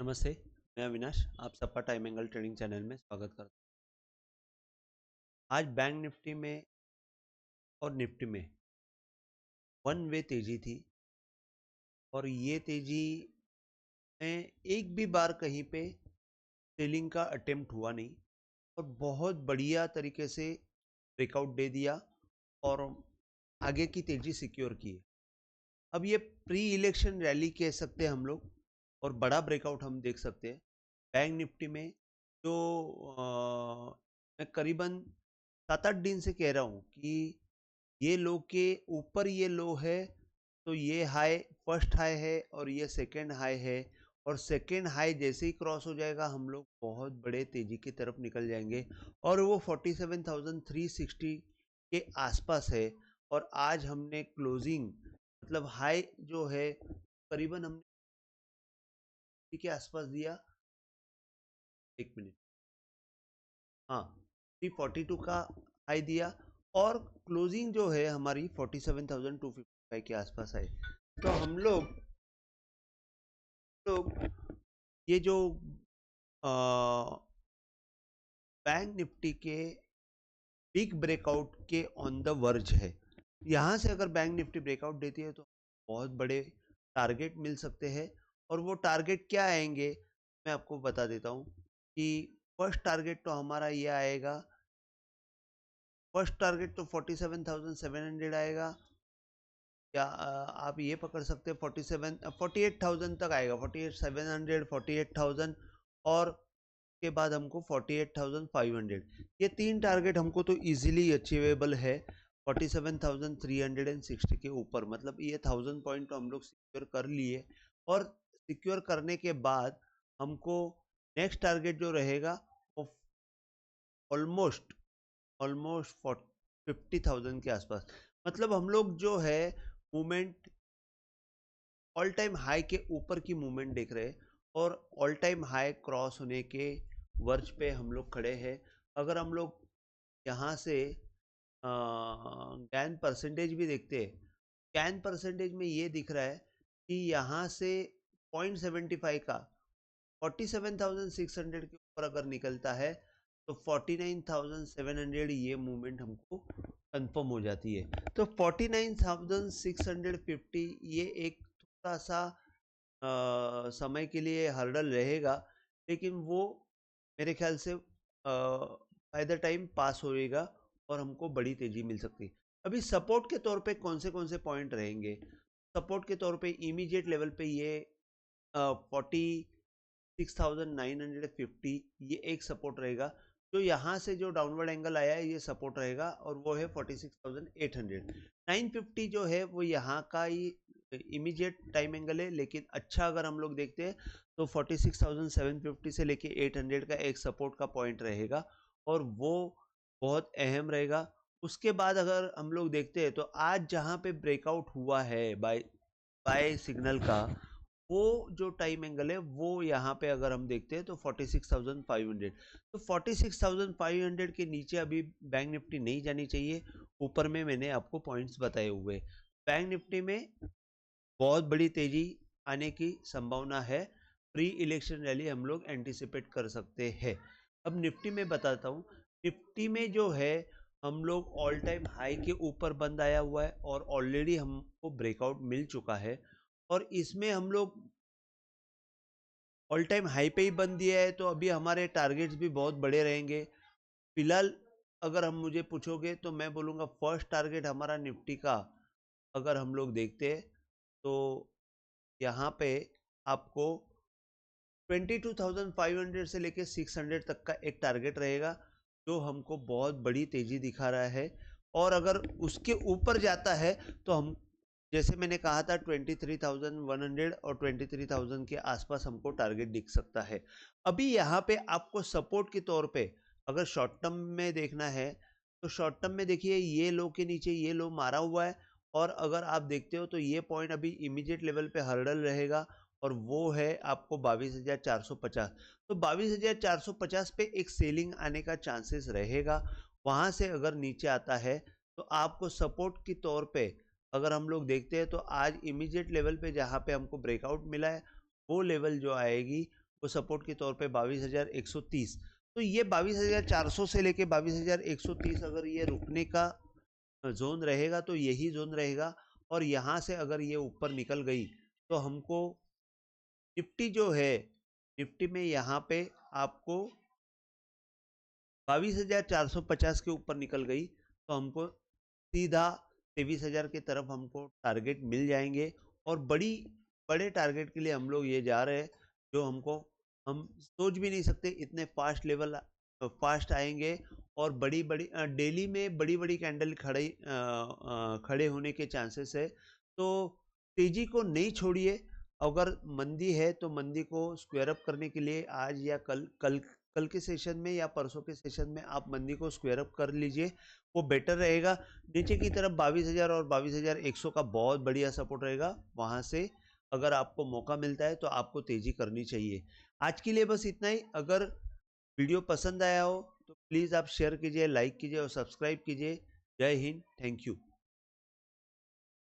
नमस्ते, मैं अविनाश आप सबका टाइम एंगल ट्रेडिंग चैनल में स्वागत करता हूँ। आज बैंक निफ्टी में और निफ्टी में वन वे तेजी थी और ये तेजी में एक भी बार कहीं पे सेलिंग का अटेम्प्ट हुआ नहीं और बहुत बढ़िया तरीके से ब्रेकआउट दे दिया और आगे की तेजी सिक्योर की है। अब ये प्री इलेक्शन रैली कह सकते हैं हम लोग और बड़ा ब्रेकआउट हम देख सकते हैं बैंक निफ्टी में। जो मैं करीबन 7-8 दिन से कह रहा हूँ कि ये लो के ऊपर ये लो है तो ये हाई फर्स्ट हाई है और ये सेकेंड हाई है और सेकेंड हाई जैसे ही क्रॉस हो जाएगा हम लोग बहुत बड़े तेजी की तरफ निकल जाएंगे और वो 47,360 के आसपास है। और आज हमने क्लोजिंग मतलब हाई जो है करीबन हमने के आसपास दिया। एक मिनट, हाँ 342 का हाई दिया और क्लोजिंग जो है हमारी 47,255 के आसपास आई। तो हम लोग ये जो बैंक निफ्टी के बिग ब्रेकआउट के ऑन द वर्ज है। यहाँ से अगर बैंक निफ्टी ब्रेकआउट देती है तो बहुत बड़े टारगेट मिल सकते हैं और वो टारगेट क्या आएंगे मैं आपको बता देता हूँ कि फर्स्ट टारगेट तो हमारा ये आएगा। फर्स्ट टारगेट तो 47,700 आएगा या आप ये पकड़ सकते हैं 48,000 तक आएगा। 48,700 48,000 और के बाद हमको 48,500 ये तीन टारगेट हमको तो इजीली अचीवेबल है। 47,360 के ऊपर मतलब ये 1000 पॉइंट तो हम लोग सिक्योर कर लिए और सिक्योर करने के बाद हमको नेक्स्ट टारगेट जो रहेगा वो ऑलमोस्ट ऑलमोस्ट 50,000 के आसपास। मतलब हम लोग जो है मूवमेंट ऑल टाइम हाई के ऊपर की मूवमेंट देख रहे हैं और ऑल टाइम हाई क्रॉस होने के वर्ज पे हम लोग खड़े हैं। अगर हम लोग यहाँ से गैन परसेंटेज भी देखते हैं, गैन परसेंटेज में ये दिख रहा है कि यहाँ से 0.75 का 47,600 के ऊपर अगर निकलता है तो 49,700 ये मूवमेंट हमको कंफर्म हो जाती है। तो 49,650 ये एक थोड़ा सा समय के लिए हर्डल रहेगा लेकिन वो मेरे ख्याल से बाय द टाइम पास होएगा और हमको बड़ी तेजी मिल सकती है। अभी सपोर्ट के तौर पे कौन से पॉइंट रहेंगे? सपोर्ट के तौर पे इमीडिएट लेवल पे ये 46,950 ये एक सपोर्ट रहेगा। जो यहाँ से जो डाउनवर्ड एंगल आया है ये सपोर्ट रहेगा और वो है 46,800। 950 जो है वो यहाँ का ही इमीडिएट टाइम एंगल है लेकिन अच्छा अगर हम लोग देखते हैं तो 46,750 से लेके 800 का एक सपोर्ट का पॉइंट रहेगा और वो बहुत अहम रहेगा। उसके बाद अगर हम लोग देखते हैं तो आज जहाँ पे ब्रेकआउट हुआ है बाय बाय सिग्नल का वो जो टाइम एंगल है वो यहाँ पे अगर हम देखते हैं तो 46,500। तो 46,500 के नीचे अभी बैंक निफ्टी नहीं जानी चाहिए। ऊपर में मैंने आपको पॉइंट्स बताए हुए बैंक निफ्टी में बहुत बड़ी तेजी आने की संभावना है। प्री इलेक्शन रैली हम लोग एंटिसिपेट कर सकते हैं। अब निफ्टी में बताता हूँ। निफ्टी में जो है हम लोग ऑल टाइम हाई के ऊपर बंद आया हुआ है और ऑलरेडी हमको ब्रेकआउट मिल चुका है और इसमें हम लोग ऑल टाइम हाई पे ही बंद दिया है तो अभी हमारे टारगेट्स भी बहुत बड़े रहेंगे। फिलहाल अगर हम मुझे पूछोगे तो मैं बोलूँगा फर्स्ट टारगेट हमारा निफ्टी का अगर हम लोग देखते हैं तो यहाँ पे आपको 22,500 से लेके 600 तक का एक टारगेट रहेगा जो हमको बहुत बड़ी तेजी दिखा रहा है। और अगर उसके ऊपर जाता है तो हम जैसे मैंने कहा था 23,100 और 23,000 के आसपास हमको टारगेट दिख सकता है। अभी यहाँ पे आपको सपोर्ट के तौर पे अगर शॉर्ट टर्म में देखना है तो शॉर्ट टर्म में देखिए ये लो के नीचे ये लो मारा हुआ है और अगर आप देखते हो तो ये पॉइंट अभी इमीडिएट लेवल पे हर्डल रहेगा और वो है आपको 22,450। तो 22,450 पे एक सेलिंग आने का चांसेस रहेगा। वहां से अगर नीचे आता है तो आपको सपोर्ट के तौर पे अगर हम लोग देखते हैं तो आज इमीडिएट लेवल पे जहाँ पे हमको ब्रेकआउट मिला है वो लेवल जो आएगी वो सपोर्ट के तौर पे 22,130। तो ये 22,400 से लेके 22,130 अगर ये रुकने का जोन रहेगा तो यही जोन रहेगा। और यहाँ से अगर ये ऊपर निकल गई तो हमको निफ्टी जो है, निफ्टी में यहाँ पे आपको 22,450 के ऊपर निकल गई तो हमको सीधा 23,000 की तरफ हमको टारगेट मिल जाएंगे। और बड़े टारगेट के लिए हम लोग ये जा रहे हैं जो हम सोच भी नहीं सकते इतने फास्ट लेवल फास्ट आएंगे। और बड़ी बड़ी डेली में बड़ी बड़ी कैंडल खड़े होने के चांसेस है। तो तेजी को नहीं छोड़िए। अगर मंदी है तो मंदी को स्क्वायर अप करने के लिए आज या कल के सेशन में या परसों के सेशन में आप मंदी को स्क्वायर अप कर लीजिए, वो बेटर रहेगा। नीचे की तरफ 22,000 और 22,100 का बहुत बढ़िया सपोर्ट रहेगा, वहां से अगर आपको मौका मिलता है तो आपको तेजी करनी चाहिए। आज के लिए बस इतना ही। अगर वीडियो पसंद आया हो तो प्लीज़ आप शेयर कीजिए, लाइक कीजिए और सब्सक्राइब कीजिए। जय हिंद, थैंक यू।